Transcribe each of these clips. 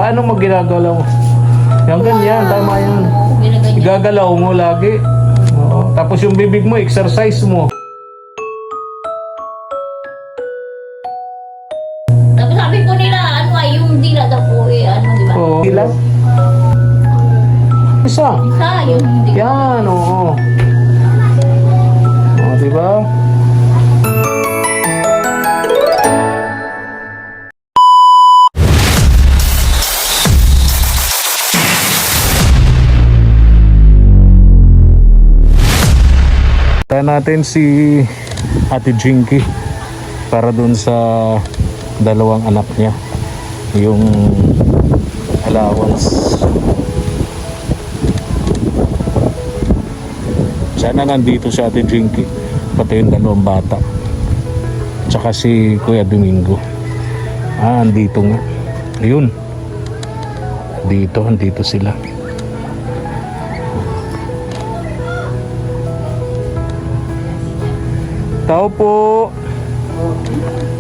Paano mo ginagalaw? Yan ganyan, tama yan. Ginaganyan. Igagalaw mo lagi. Oo. Tapos yung bibig mo, exercise mo. Tapos sabi po nila, ano ay yung dila daw po eh, ano di ba? Oo. Dila. Isa. Isa, yung dila. Yan, oo. O, diba? Tayo natin si Ate Jinky para dun sa dalawang anak niya. Yung allowance. Sana nandito si Ate Jinky, pati yung dalawang bata. Tsaka si Kuya Domingo. Andito nga. Ayun. Andito sila. Tao po.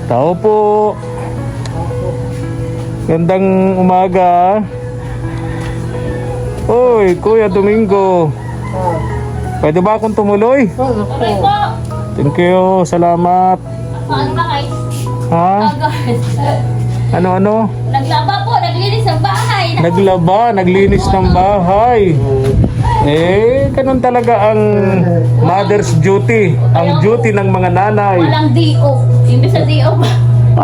Tao po. Gandang umaga. Oy, Kuya Domingo. Pwede ba akong tumuloy? Okay po. Thank you, salamat. Ano ba kayo? Ha? Agad. Ano? Naglaba po, naglinis ang bahay. Naglaba, naglinis ng bahay. Ganun talaga ang mother's duty. Ang duty ng mga nanay. Walang D.O. Imbis sa D.O.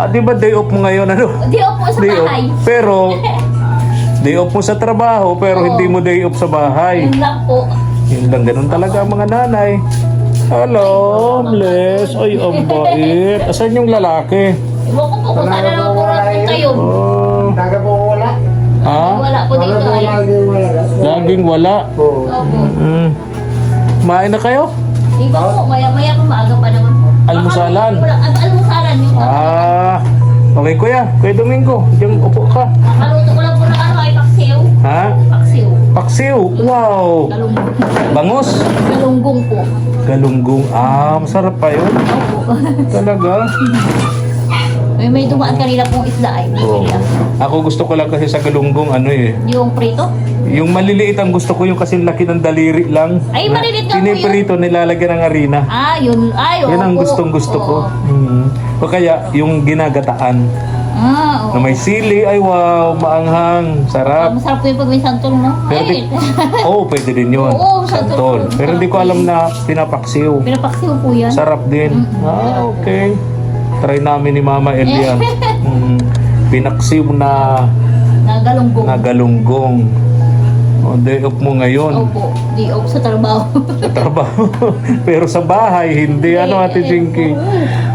Di ba day off mo ngayon? Ano? D.O. po sa Day off. bahay. Pero, day off mo sa trabaho, pero Oo. hindi mo day off sa bahay. Yun lang po. Yun lang, ganun talaga ang mga nanay. Hello, bless. Ay, ang bait. Asan yung lalaki? Iwan ko po kung saan na naman po natin kayo. Oh. Taga po wala. Ha? Wala po dito ay. Laging wala. Oo. Opo. Kumain na kayo? Iba po, maya-maya po maaga pa naman. Almusalan. Almusalan yung Okay kuya. Kuya Domingo, diyan upo ka. Nakaluto ko lang po ng ano ay paksiw. Ha? Paksiw. Paksiw. Wow. Galunggong. Bangos. Galunggong po. Galunggong. Masarap pa yun. Opo. Talaga. May dumaan kanila pong isda ay. Oo. Ako gusto ko lang kasi sa galunggong Yung prito? yung maliliit ang gusto ko yung kasi laki ng daliri lang. Ay, maliliit nga po yun. Piniprito, nilalagyan ng harina. Yun. Ay, Yan ang opo. gustong gusto ko. Oo. O kaya yung ginagataan Oo. na may sili, ay wow, maanghang, sarap. Masarap po yung pag may santol, no? Pero Ay, pwede din yun. Oo, Santol. santol. Pero hindi ko alam na pinapaksiw. pinapaksiw po yan. Sarap din. Okay. Try namin ni Mama Elian. Pinaksiw na Galunggong. galunggong. Day off mo ngayon. Opo. Di off sa trabaho. Sa trabaho. Pero sa bahay, hindi. Ate Jinky?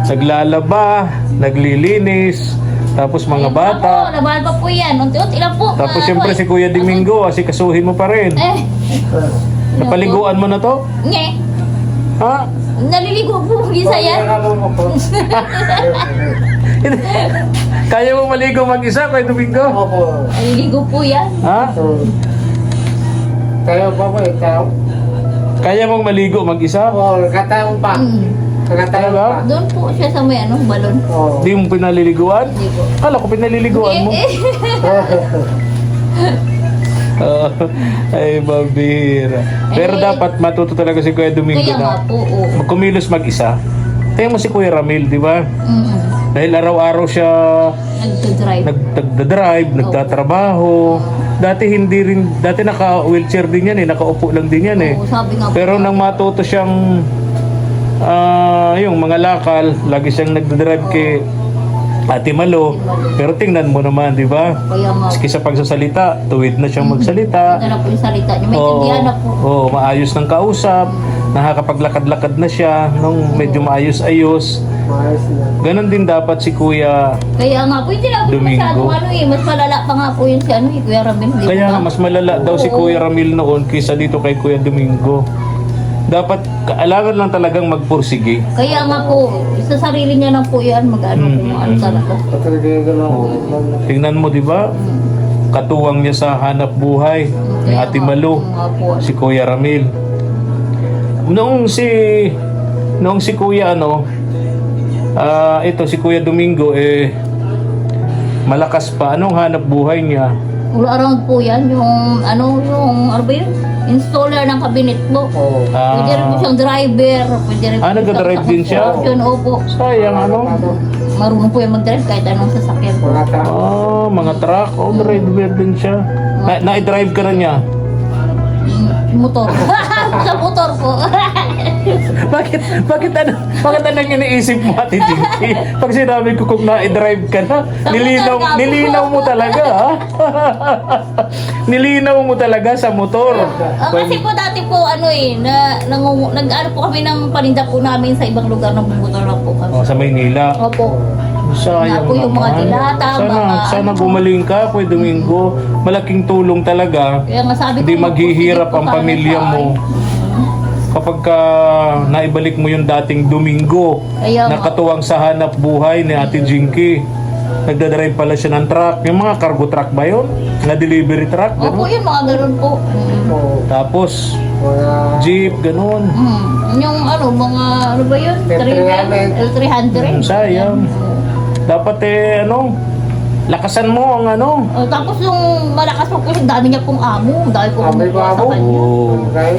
Naglalaba, naglilinis, tapos mga bata. Oo, labahan pa po yan. Unti-unti lang po. Tapos siyempre si Kuya Domingo, asikasuhin mo pa rin. Napaliguan mo na to? Nye. Ha? Naliligo po isa yan. Kaya mo maligo mag-isa, Kuya Domingo? Opo. Naliligo po yan. Ha? Kaya pa po ikaw? Kaya mong maligo mag-isa? Oo, kataon pa. Kataon pa. Doon po siya sa may balon. Oo. Hindi mo pinaliliguan? Hindi po. Kala ko pinaliliguan mo. Ay, babira. Pero dapat matuto talaga si Kuya Domingo Kaya nga na po, oo. kumilos mag-isa. Tingnan mo si Kuya Ramil, di ba? Dahil araw-araw siya Nagdadrive. nagdadrive, nagtatrabaho. Dati naka-wheelchair din yan nakaupo lang din yan Oo, sabi nga po. Pero nang matuto siyang yung mga lakal, lagi siyang nagdadrive kay Ate Malo. Pero tingnan mo naman, di ba? Kaya nga. Maski sa pagsasalita, tuwid na siyang magsalita. Ito na po yung salita niya. May tindihan na po. Oo, maayos ng kausap. Nakakapaglakad-lakad na siya nung medyo maayos-ayos. Maayos na. Ganon din dapat si Kuya. Kaya nga po, hindi na po Domingo. masyadong mas malala pa nga po yun si Kuya Ramil. Di Kaya ba? nga, mas malala daw si Kuya Ramil noon kaysa dito kay Kuya Domingo. Dapat kailangan lang talagang magpursige. Kaya nga po, sa sarili niya lang po yan, mag-ano kung ano talaga. Talaga yung gano'n. Tingnan mo, di ba? Katuwang niya sa hanap buhay ni Kaya Ate nga, Malo, nga po. si Kuya Ramil. Noong si Kuya ito si Kuya Domingo malakas pa. Anong hanap buhay niya? All around po yan, yung ano ba yun? Installer ng cabinet po. Oo. Pwede rin po siyang driver. Pwede rin po nagdadrive din siya? construction, opo. Sayang ano. Marunong po yung mag-drive kahit anong sasakyan po. Mga truck. Mga truck. Driver din siya. Na-drive ka na niya. Motor. Sa motor po. Bakit ano yung iniisip mo, Ate Jinky? Pag sinabi ko kung na-drive ka na, Sa motor ka po. nilinaw mo talaga, ha? Nilinaw mo talaga sa motor. Kasi po dati po nag-ano po kami ng paninda po namin sa ibang lugar ng motor na po kami. Sa Maynila. Opo. Sayang Nga po yung mga naman. dilata, Sana gumaling ka, Kuya Domingo. Malaking tulong talaga. Kaya nga sabi Hindi ko, maghihirap magpusigit po ang sana pamilya sa mo. Kapag ka naibalik mo yung dating Domingo, Kaya nga. nakatuwang sa hanap buhay ni Ate Jinky. Nagdadrive pala siya ng truck. Yung mga cargo truck ba yun? Na delivery truck? Opo, Ganun. yun mga ganun po. Oo. Tapos, Mga jeep, ganun. Yung mga ano ba yun? L300. L300. Sayang. Dapat lakasan mo ang ano. Tapos yung malakas po yung dami niya pong amo. Dahil po Amoy kumukuha sa amo? kanya. Oo. Okay.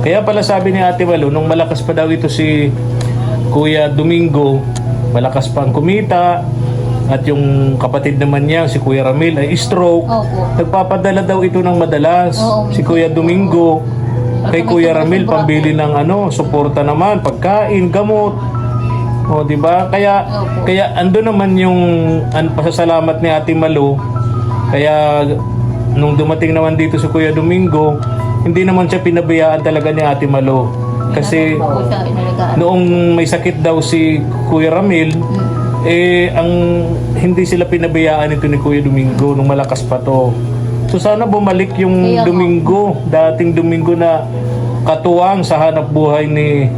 Kaya pala sabi ni Ate Malu, nung malakas pa daw ito si Kuya Domingo, malakas pang kumita, at yung kapatid naman niya, si Kuya Ramil, ay stroke. Opo. Nagpapadala daw ito ng madalas. Oo. Si Kuya Domingo, kay Kuya Ramil, pambili ng suporta naman, pagkain, gamot. O, di ba? Opo. Kaya ando naman yung pasasalamat ni Ate Malu. Kaya nung dumating naman dito si Kuya Domingo, hindi naman siya pinabayaan talaga ni Ate Malu. Kasi Po siya inalagaan. noong may sakit daw si Kuya Ramil, ang hindi sila pinabayaan ito ni Kuya Domingo nung malakas pa to. So sana bumalik yung Kaya nga. Domingo, dating Domingo na katuwang sa hanap buhay ni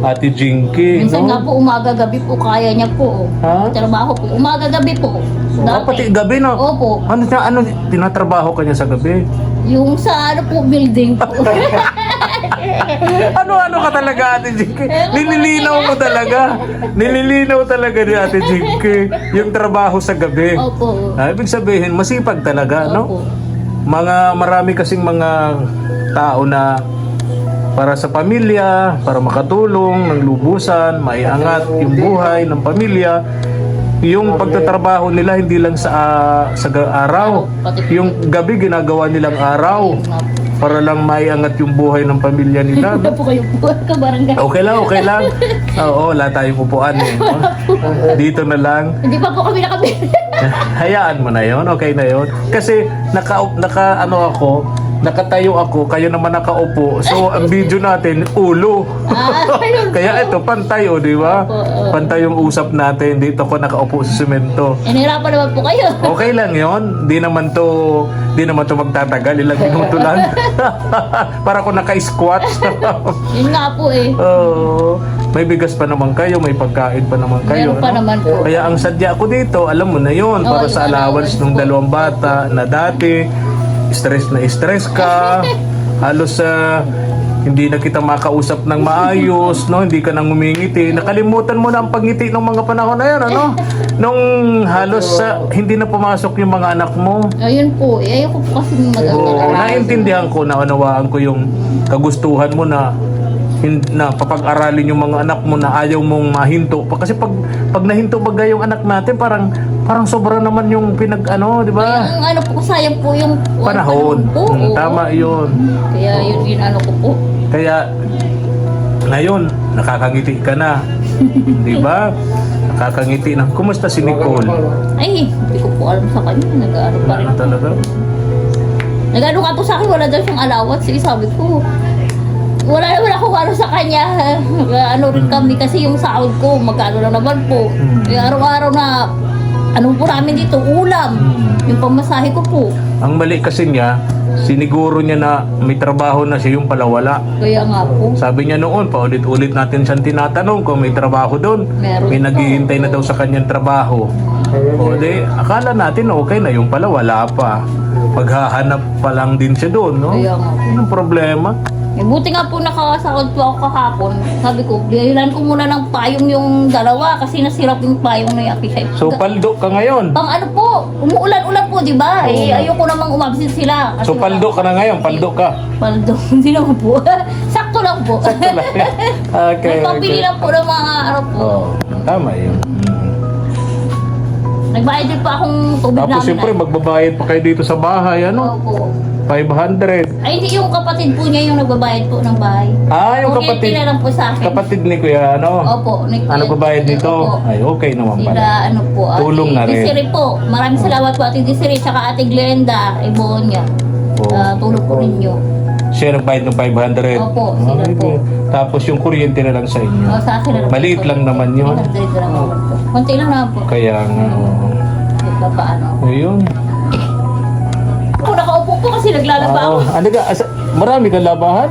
Ate Jinky, Minsan nga no? po umaga-gabi po kaya niya po. Ha? Trabaho po. Umaga-gabi po. Pati gabi na. Opo. Ano tinatrabaho ka niya sa gabi? Yung sa building po. Ano ka talaga, Ate Jinky? Nililinaw mo talaga. Nililinaw talaga ni Ate Jinky yung trabaho sa gabi. Opo. Ibig sabihin, masipag talaga, no? Opo. Marami kasing mga tao na para sa pamilya, para makatulong ng lubusan, maiangat yung buhay ng pamilya. Yung pagtatrabaho nila hindi lang sa araw. Yung gabi ginagawa nilang araw para lang maiangat yung buhay ng pamilya nila. Ano po kayo po? Kabarangay. Okay lang. Oo, wala tayong upuan eh. Dito na lang. Hindi pa po kami nakabili. Hayaan mo na yon, okay na yon. Kasi nakatayo ako, kayo naman nakaupo. So, ang video natin, ulo. Ayun po. Kaya ito, pantay o, di ba? Pantay yung usap natin. Dito ako nakaupo sa semento. Inihirapan naman po kayo. Okay lang yon. Di naman to magtatagal. Ilang minuto lang. Para ako naka-squat. Yun nga po eh. Oo. May bigas pa naman kayo, may pagkain pa naman kayo. Meron pa ano? naman po. Kaya ang sadya ko dito, alam mo na yon, para Oo, sa yung allowance ng allowance po. dalawang bata na dati, stress ka, halos hindi na kita makausap ng maayos, no? Hindi ka nang ngumingiti. Nakalimutan mo na ang pagngiti ng mga panahon na yan, ano? Nung halos hindi na pumasok yung mga anak mo. Ayun po. Ayoko po kasi Oo, mag-alala. naintindihan ko, naunawaan ko yung kagustuhan mo na papag-aralin yung mga anak mo na ayaw mong mahinto. Kasi pag nahinto bagay yung anak natin, parang sobra naman yung di ba? Ang ano po, sayang po yung Panahon. po. Oo. Tama yun. Kaya yun ginano ko po. Kaya, ngayon, nakakangiti ka na. Di ba? Nakakangiti na. Kumusta si Nicole? Ay, hindi ko po alam sa kanya. Nag-ano pa rin. Ano talaga? Nag-ano nga po sa akin, wala daw siyang allowance. Sabi ko, wala naman ako ano sa kanya. Ano rin kami kasi yung sahod ko, magkano lang naman po. Araw-araw na, ano po namin dito, ulam. Yung pamasahe ko po. Ang mali kasi niya, siniguro niya na may trabaho na siya, yung pala wala. Kaya nga po. Sabi niya noon, paulit-ulit natin siyang tinatanong kung may trabaho doon. Meron May po. naghihintay na daw sa kanyang trabaho. O di, akala natin okay na, yung pala wala pa. Maghahanap pa lang din siya doon, no? Kaya nga po. Anong problema? Eh, buti nga po nakasahod po ako kahapon. Sabi ko, bihilan ko muna ng payong yung dalawa kasi nasirap yung payong na yaki siya. So, paldo ka ngayon. Pang ano po, umuulan-ulan po, di ba? Eh, ayoko namang umabsent sila. Kasi So, paldo ka na ngayon. Paldo ka. Paldo, hindi naman po. Sakto lang po. Sakto lang. Okay, Nagpabili lang po ng mga ano po. Oh, tama yun. Nagbayad din po akong tubig Tapos namin. siyempre, magbabayad pa kayo dito sa bahay, ano? Opo. 500. Ay, hindi yung kapatid po niya yung nagbabayad po ng bahay. Ah, yung Kuryente kapatid. na lang po sa akin. Kapatid ni Kuya, ano? Opo. Ano babayad dito? Opo. Ay, okay naman Sila, pala. ano po, Tulong na rin. Desiree po. Maraming salamat po, Ate Desiree, tsaka Ate Glenda, Ibonia. Oo. Tulong po ninyo. Siya nagbayad ng 500. Opo, sila Ay, po. Tapos yung kuryente na lang sa inyo. Sa akin na lang. Maliit lang naman yun. 100 lang naman po. Konti lang naman po. Kaya nga, oo. Kahit pa paano. Ayun. Ako nakaupo po kasi naglalaba ako. Oo. Ano ka? Marami kang labahan?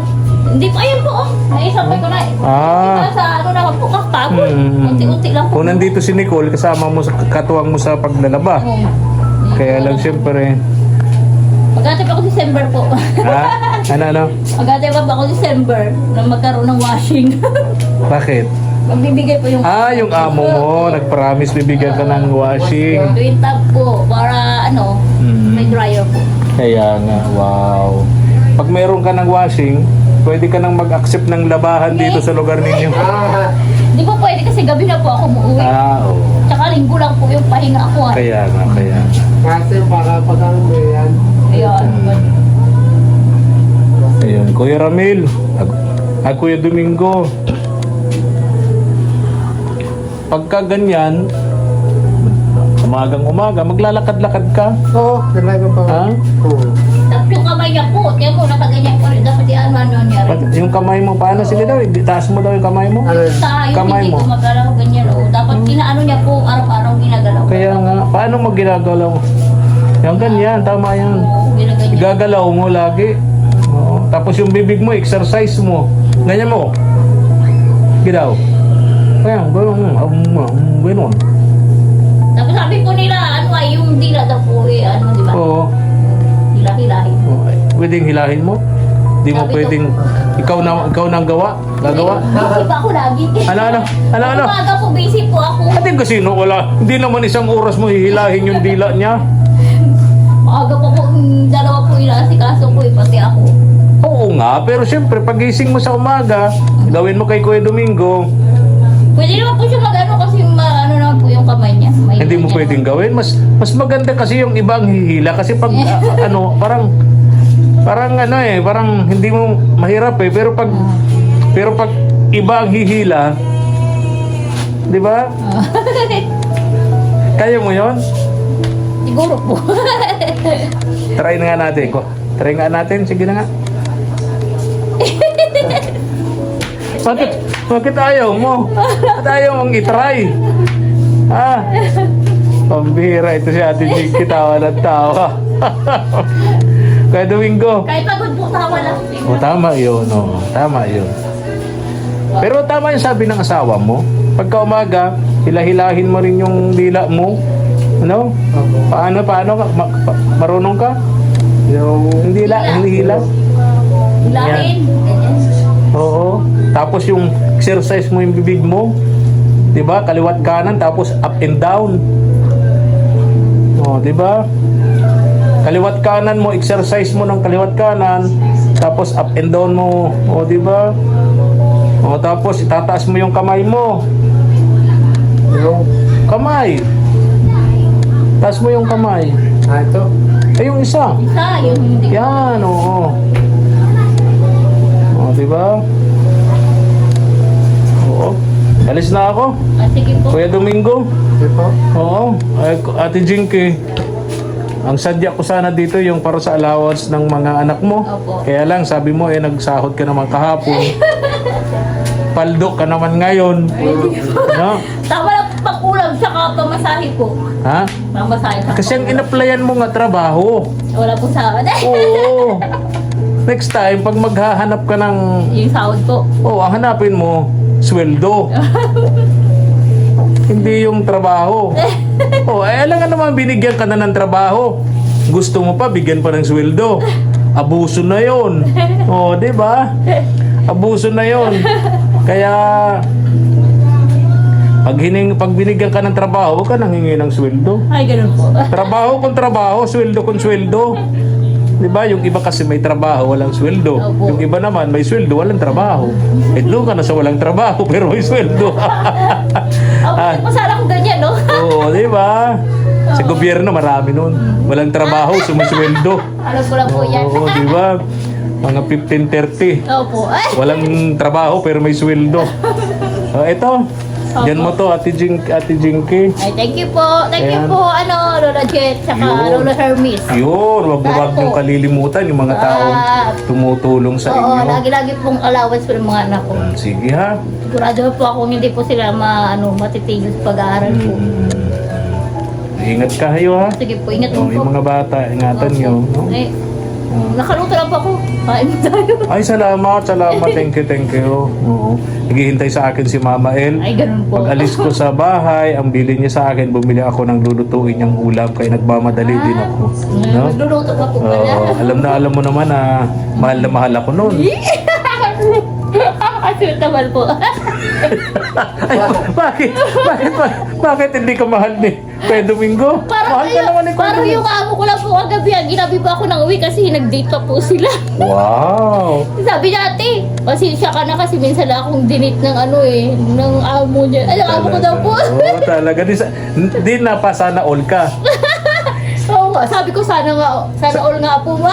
Hindi po, ayun po. Naisapay ko na. Ah. Sa ano na po, kapagod. Unti-unti lang po. Kung nandito si Nicole, kasama mo sa katuwang mo sa paglalaba. Oo. Kaya lang siyempre. Mag-atip ako December po. Ha? Ano? Mag-atip ako December na magkaroon ng washing. Bakit? Magbibigay po yung... Yung amo mo, nag-promise bibigyan ka ng washing. Twin tap po, para ano, may dryer po. Kaya nga, wow. Pag meron ka ng washing, pwede ka nang mag-accept ng labahan dito sa lugar ninyo. Di po pwede kasi gabi na po ako muuwi. Oo. Tsaka linggo lang po yung pahinga ko. Kaya nga. Kasi para pag ano yan. Ayun. Ayun, Kuya Ramil. Kuya Domingo. Pagka ganyan, umagang-umaga, maglalakad-lakad ka. Oo, talaga pa. Ha? Oo. Tapos yung kamay niya po, kaya po nakaganyan po rin. Dapat yan, ano niya rin. Yung kamay mo, paano sige daw? Taas mo daw yung kamay mo? Ano yun? Sa yung Kamay hindi mo. ko magalaw ganyan. O, dapat inaano niya po, araw-araw ginagalaw. Kaya nga, paano mo ginagalaw? Yung ganyan, tama yan. Oo, ginaganyan. Gagalaw mo lagi. Oo. Tapos yung bibig mo, exercise mo. Ganyan mo. Gidaw. Kaya, gano'n. Tapos sabi po nila, ano ay yung dila daw po eh, ano di ba? Oo. Hilahilahin. Pwedeng hilahin mo. Di mo Sabi ko- pwedeng, ikaw na ang gagawa. Busy pa ako lagi. Ano? Umaga po, busy po ako. Atin kasi no, wala. Hindi naman isang oras mo hihilahin yung dila niya. Maaga pa po, dalawa po inaasikaso ko eh, pati ako. Oo nga, pero siyempre, pagising mo sa umaga, gawin mo kay Kuya Domingo, Pwede naman po siya mag-ano kasi ano naman po yung kamay niya. May hindi mo ganyan. pwedeng gawin. Mas maganda kasi yung ibang hihila. Kasi pag, parang hindi mo mahirap eh. Pero pag iba ang hihila, di ba? Kaya mo yon? Siguro po. Try na nga natin. Try nga natin. Sige na nga. Bakit ayaw mo? Bakit ayaw mong itry? Ha? Pambihira ito si Ate Jinky, tawa ng tawa. Kaya Domingo. Kahit pagod po, tawa lang. O tama yun, o. Tama yun. Pero tama yung sabi ng asawa mo. Pagka umaga, hilahilahin mo rin yung dila mo. Ano? Paano ka? Marunong ka? Yung... Hindi hila. Hilahin. Ganyan. Oo. Tapos yung exercise mo yung bibig mo. 'Di ba? Kaliwat kanan tapos up and down. Oh, 'di ba? Kaliwat kanan mo, exercise mo ng kaliwat kanan, tapos up and down mo. Oh, 'di ba? Oh, tapos itataas mo yung kamay mo. Yung... Kamay. Taas mo yung kamay. Ito. Yung isa. Isa, yung hindi. Yan, oo. Oh, 'di ba? Oo. Alis na ako. Sige po. Kuya Domingo. Ito po. Oo. Ate Jinky. Ang sadya ko sana dito yung para sa allowance ng mga anak mo. Opo. Kaya lang sabi mo nagsahod ka naman kahapon. Paldo ka naman ngayon. No? Tama lang pakulang sa pamasahe po. Ha? Pamasahe ka. Kasi ang in-applyan mo nga trabaho. Wala po sahod. Oo. Next time, pag maghahanap ka ng... Yung sahod po. ang hanapin mo, sweldo. Hindi yung trabaho. Alam nga naman, binigyan ka na ng trabaho. Gusto mo pa, bigyan pa ng sweldo. abuso na yon. Oh, di ba? Abuso na yon. Kaya pag binigyan ka ng trabaho, huwag ka nang hingi ng sweldo. Ay, ganun po. Trabaho kung trabaho, sweldo kung sweldo. Di ba? Yung iba kasi may trabaho, walang sweldo. Opo. Yung iba naman may sweldo, walang trabaho. Eh, doon ka na sa walang trabaho, pero may sweldo. Ako, masala ko ganyan, no? Oo, di ba? Sa gobyerno, marami nun. Walang trabaho, sumusweldo. Alam ko lang po yan. Oo, di ba? Mga 15-30. Opo. Ay, Walang trabaho, pero may sweldo. Ito, dyan mo to, Ate Jinky. ay, thank you po. Thank Ayan. you po, Lola Jet, saka Yun. Lola Hermes. Yun, wag Dahil niyong po. kalilimutan yung mga taong Ah. tumutulong sa Oo, inyo. lagi-lagi pong allowance po ng mga anak ko. Sige ha. Sigurado po ako hindi po sila matitigil sa pag-aaral po. Ingat kayo ha. Sige po, ingat Oh, po. yung mga bata, ingatan nyo. No? Ay, nakaluto lang po ako. Kain tayo. Ay, salamat. Thank you. Oo. Naghihintay sa akin si Mama El. Ay, ganun po. Pag alis ko sa bahay, ang bili niya sa akin, bumili ako ng lulutuin niyang ulam, kaya nagmamadali din ako. No? Nagluluto pa po pala. Oo, alam mo naman na mahal ako noon. Kasi naman po. Ay, bakit hindi ka mahal ni Kuya Domingo? Mahal ka naman ni Kuya parang Domingo. yung amo ko lang po kagabi, ginabi pa ako ng uwi kasi nag-date pa po sila. Wow! Sabi niya, ate, pasensya ka na kasi minsan lang akong dinit ng ng amo niya. Ay, ng amo ko daw po. Oo, talaga. Di na pa sana all ka. Oo nga, sabi ko sana all nga po ma.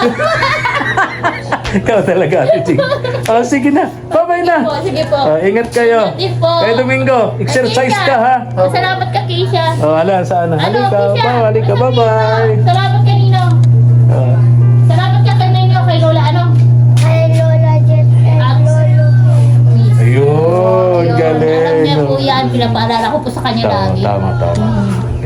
Ikaw talaga, Ate Ching. Oh, sige na. Bye-bye na. Sige po. Ingat kayo. Ingat din po. Kuya Domingo, exercise Keisha. ka ha. Salamat ka, Keisha. Oh, ala, saan na? Halika. Keisha? Halika. Ano, Bye-bye. Keisha? Salamat ka, Ninong. Ah. Salamat ka kay Ninong, kay Lola, Kay Lola Jet and Lolo. Ayun, Alam galing. niya po yan, pinapaalala ko po sa kanya lagi. Tama.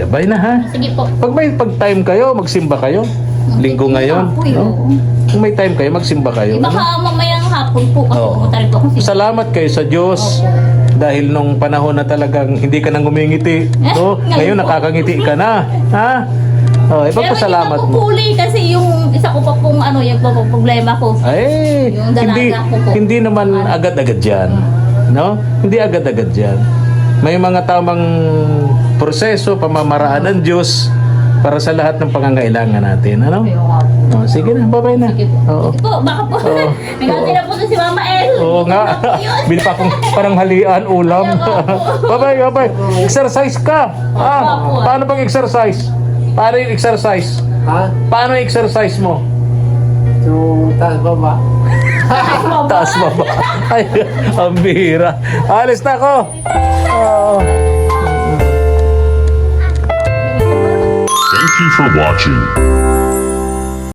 Bye na ha. Sige po. Pag time kayo, magsimba kayo. Linggo ngayon. Po yun. No? Kung may time kayo, magsimba kayo. Baka mamayang hapon po kasi Oo. pumunta rin po ako. Salamat kayo sa Diyos. Dahil nung panahon na talagang hindi ka nang ngumingiti, no? Ngayon nakakangiti ka na. Ha? Oh, ipagpasalamat Pero hindi mo. ko puli kasi yung isa ko pa pong yung problema ko. Ay, Yung dalaga ko po. hindi naman agad-agad yan. No? Hindi agad-agad yan. May mga tamang proseso, pamamaraan ng Diyos para sa lahat ng pangangailangan natin. Ano? Ayun nga po. Oh, sige na, bye-bye na. Sige po. Oo. Sige po, baka po. Oo. Nagkati na po si Mama El. Oo nga. Bili pa akong parang halian ulam. Bye-bye. Exercise ka. Paano pang exercise? Paano yung exercise? Ha? Paano yung exercise mo? Yung taas baba. Taas baba. Ay, ang bihira. Alis na ako. Oh. Thank you for watching.